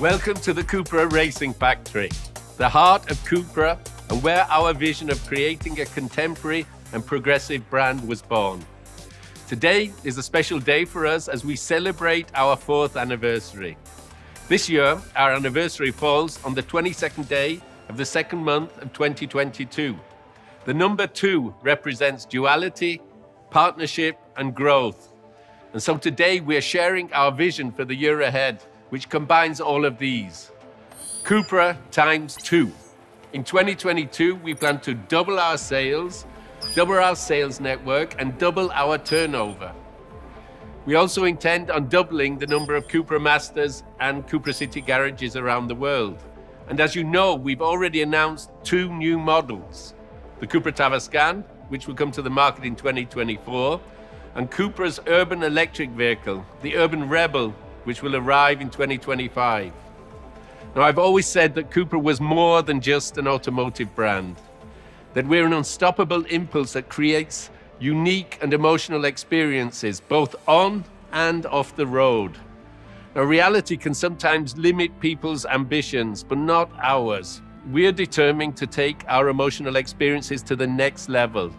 Welcome to the Cupra Racing Factory, the heart of Cupra and where our vision of creating a contemporary and progressive brand was born. Today is a special day for us as we celebrate our 4th anniversary. This year, our anniversary falls on the 22nd day of the 2nd month of 2022. The number 2 represents duality, partnership, and growth. And so today we are sharing our vision for the year ahead, which combines all of these. Cupra times 2. In 2022, we plan to double our sales network, and double our turnover. We also intend on doubling the number of Cupra Masters and Cupra City garages around the world. And as you know, we've already announced 2 new models. The Cupra Tavascan, which will come to the market in 2024, and Cupra's urban electric vehicle, the Urban Rebel, which will arrive in 2025. Now, I've always said that Cupra was more than just an automotive brand, that we're an unstoppable impulse that creates unique and emotional experiences, both on and off the road. Now, reality can sometimes limit people's ambitions, but not ours. We're determined to take our emotional experiences to the next level.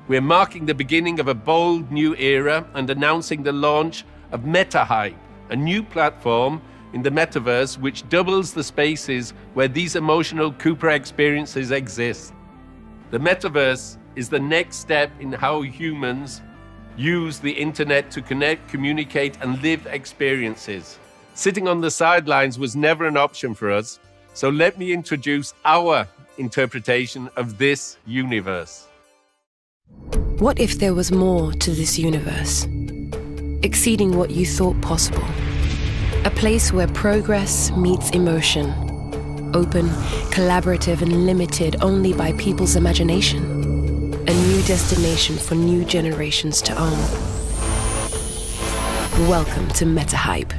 We're marking the beginning of a bold new era and announcing the launch of MetaHype, a new platform in the metaverse which doubles the spaces where these emotional Cupra experiences exist. The metaverse is the next step in how humans use the internet to connect, communicate, and live experiences. Sitting on the sidelines was never an option for us, so let me introduce our interpretation of this universe. What if there was more to this universe? Exceeding what you thought possible. A place where progress meets emotion. Open, collaborative, and limited only by people's imagination. A new destination for new generations to own. Welcome to MetaHype.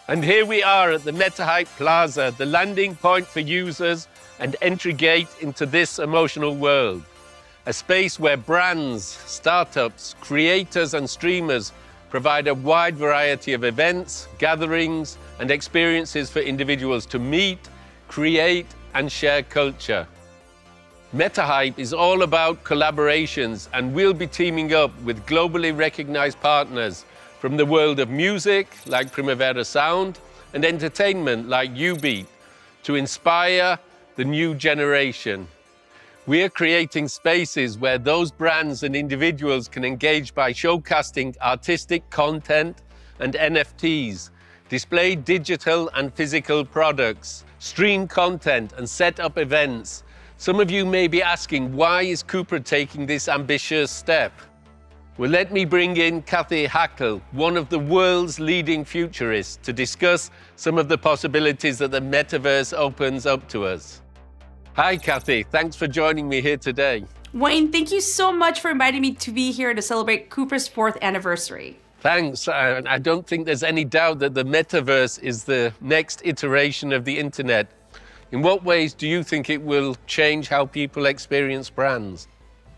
And here we are at the MetaHype Plaza, the landing point for users and entry gate into this emotional world. A space where brands, startups, creators, and streamers provide a wide variety of events, gatherings, and experiences for individuals to meet, create, and share culture. MetaHype is all about collaborations, and we'll be teaming up with globally recognized partners from the world of music, like Primavera Sound, and entertainment, like UBeat, to inspire the new generation. We are creating spaces where those brands and individuals can engage by showcasing artistic content and NFTs, display digital and physical products, stream content, and set up events. Some of you may be asking, why is Cupra taking this ambitious step? Well, let me bring in Cathy Hackl, one of the world's leading futurists, to discuss some of the possibilities that the metaverse opens up to us. Hi, Cathy. Thanks for joining me here today. Wayne, thank you so much for inviting me to be here to celebrate Cupra's 4th anniversary. Thanks. I don't think there's any doubt that the metaverse is the next iteration of the internet. In what ways do you think it will change how people experience brands?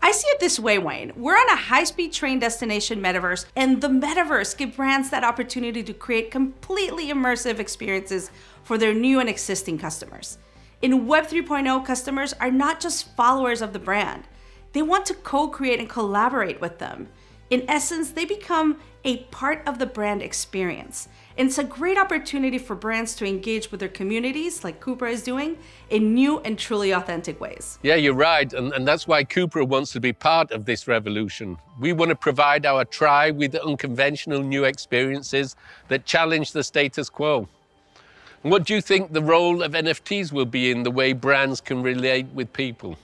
I see it this way, Wayne. We're on a high-speed train destination metaverse, and the metaverse gives brands that opportunity to create completely immersive experiences for their new and existing customers. In Web 3.0, customers are not just followers of the brand. They want to co-create and collaborate with them. In essence, they become a part of the brand experience. And it's a great opportunity for brands to engage with their communities, like Cupra is doing, in new and truly authentic ways. Yeah, you're right. And that's why Cupra wants to be part of this revolution. We want to provide our tribe with unconventional new experiences that challenge the status quo. And what do you think the role of NFTs will be in the way brands can relate with people?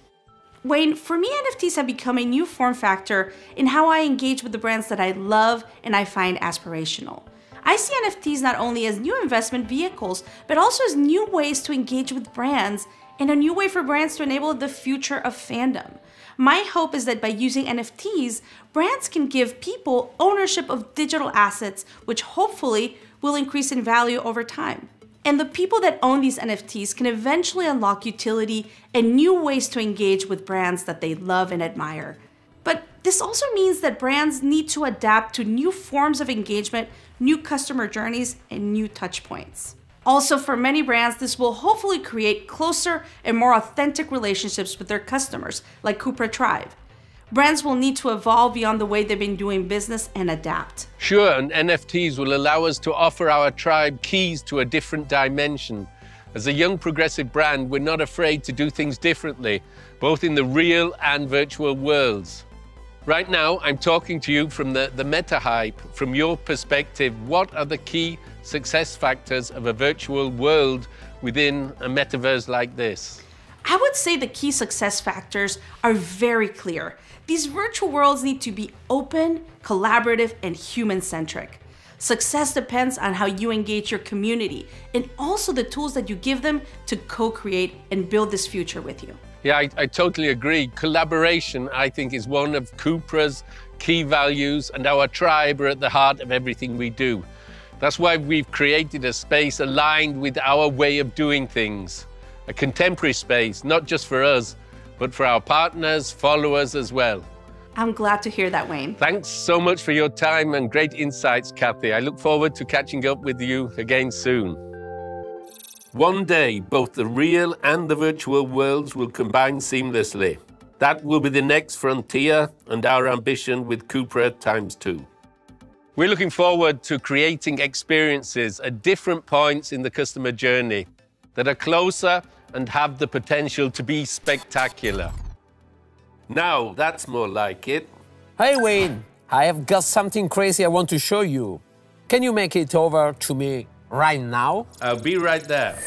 Wayne, for me, NFTs have become a new form factor in how I engage with the brands that I love and I find aspirational. I see NFTs not only as new investment vehicles, but also as new ways to engage with brands and a new way for brands to enable the future of fandom. My hope is that by using NFTs, brands can give people ownership of digital assets, which hopefully will increase in value over time. And the people that own these NFTs can eventually unlock utility and new ways to engage with brands that they love and admire. But this also means that brands need to adapt to new forms of engagement, new customer journeys, and new touch points. Also, for many brands, this will hopefully create closer and more authentic relationships with their customers, like Cupra Tribe. Brands will need to evolve beyond the way they've been doing business and adapt. Sure, and NFTs will allow us to offer our tribe keys to a different dimension. As a young progressive brand, we're not afraid to do things differently, both in the real and virtual worlds. Right now, I'm talking to you from the meta hype. From your perspective, what are the key success factors of a virtual world within a metaverse like this? I would say the key success factors are very clear. These virtual worlds need to be open, collaborative, and human-centric. Success depends on how you engage your community and also the tools that you give them to co-create and build this future with you. Yeah, I totally agree. Collaboration, I think, is one of Cupra's key values, and our tribe are at the heart of everything we do. That's why we've created a space aligned with our way of doing things. A contemporary space, not just for us, but for our partners, followers as well. I'm glad to hear that, Wayne. Thanks so much for your time and great insights, Kathy. I look forward to catching up with you again soon. One day, both the real and the virtual worlds will combine seamlessly. That will be the next frontier and our ambition with Cupra ×2. We're looking forward to creating experiences at different points in the customer journey that are closer and have the potential to be spectacular. Now, that's more like it. Hey, Wayne, I have got something crazy I want to show you. Can you make it over to me right now? I'll be right there.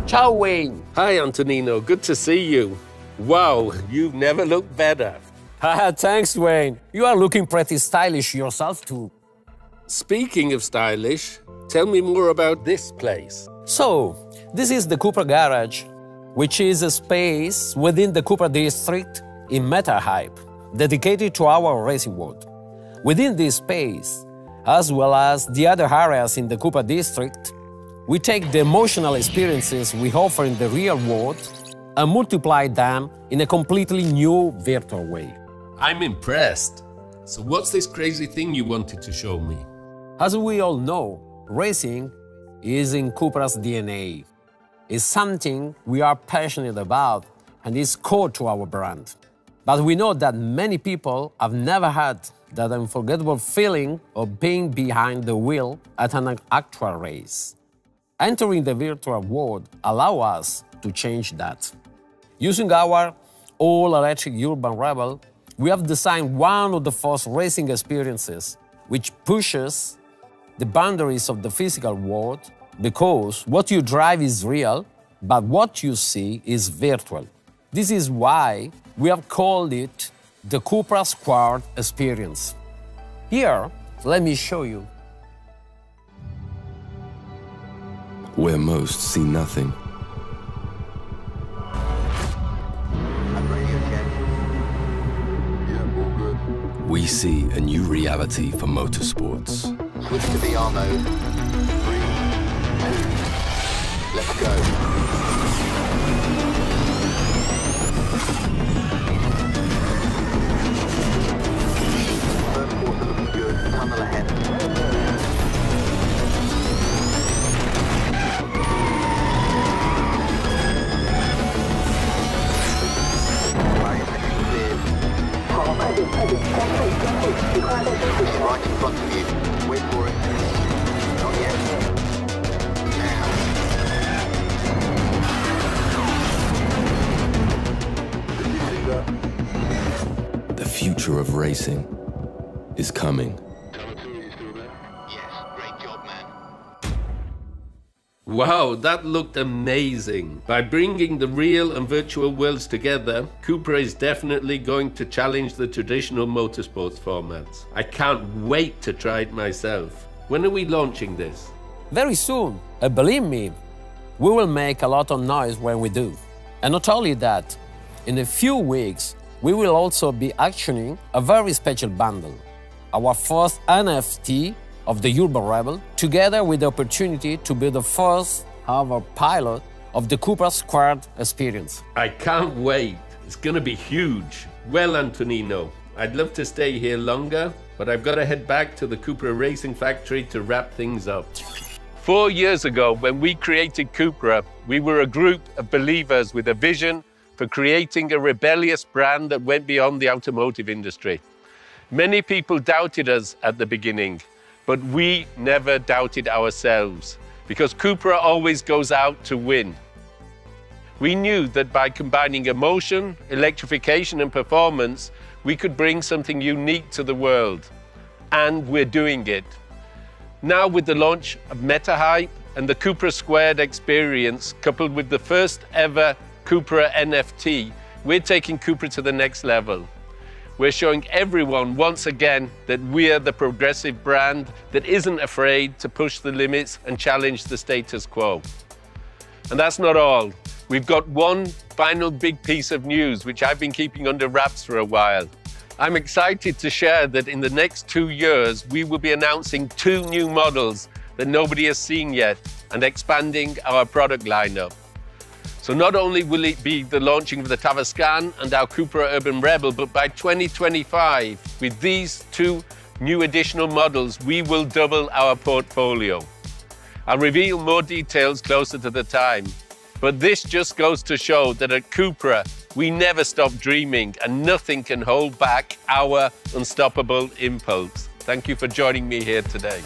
Ciao, Wayne. Hi, Antonino. Good to see you. Wow, you've never looked better. Thanks, Wayne. You are looking pretty stylish yourself, too. Speaking of stylish, tell me more about this place. So, this is the Cupra Garage, which is a space within the Cupra district in Meta Hype, dedicated to our racing world. Within this space, as well as the other areas in the Cupra district, we take the emotional experiences we offer in the real world and multiply them in a completely new virtual way. I'm impressed. So what's this crazy thing you wanted to show me? As we all know, racing is in Cupra's DNA. It's something we are passionate about and is core to our brand. But we know that many people have never had that unforgettable feeling of being behind the wheel at an actual race. Entering the virtual world allows us to change that. Using our all-electric Urban Rebel, we have designed one of the first racing experiences which pushes the boundaries of the physical world, because what you drive is real, but what you see is virtual. This is why we have called it the Cupra Squad Experience. Here, let me show you. Where most see nothing. We see a new reality for motorsports. Switch to VR mode. 3, 2, let's go. First quarter looking good. Tunnel ahead. Right in front of you. Wait for it. Not yet. Now. The future of racing is coming. Yes, great job, man. Wow, that looked amazing. By bringing the real and virtual worlds together, Cupra is definitely going to challenge the traditional motorsports formats. I can't wait to try it myself. When are we launching this? Very soon, and believe me, we will make a lot of noise when we do. And not only that, in a few weeks, we will also be actioning a very special bundle, our first NFT of the Urban Rebel, together with the opportunity to be the first ever pilot of the Cupra Squared experience. I can't wait. It's going to be huge. Well, Antonino, I'd love to stay here longer, but I've got to head back to the Cupra Racing Factory to wrap things up. 4 years ago, when we created Cupra, we were a group of believers with a vision for creating a rebellious brand that went beyond the automotive industry. Many people doubted us at the beginning, but we never doubted ourselves, because Cupra always goes out to win. We knew that by combining emotion, electrification, and performance, we could bring something unique to the world. And we're doing it. Now, with the launch of MetaHype and the Cupra Squared experience, coupled with the first ever Cupra NFT, we're taking Cupra to the next level. We're showing everyone once again that we're the progressive brand that isn't afraid to push the limits and challenge the status quo. And that's not all. We've got one final big piece of news, which I've been keeping under wraps for a while. I'm excited to share that in the next 2 years, we will be announcing 2 new models that nobody has seen yet and expanding our product lineup. So not only will it be the launching of the Tavascan and our Cupra Urban Rebel, but by 2025, with these 2 new additional models, we will double our portfolio. I'll reveal more details closer to the time. But this just goes to show that at Cupra, we never stop dreaming and nothing can hold back our unstoppable impulse. Thank you for joining me here today.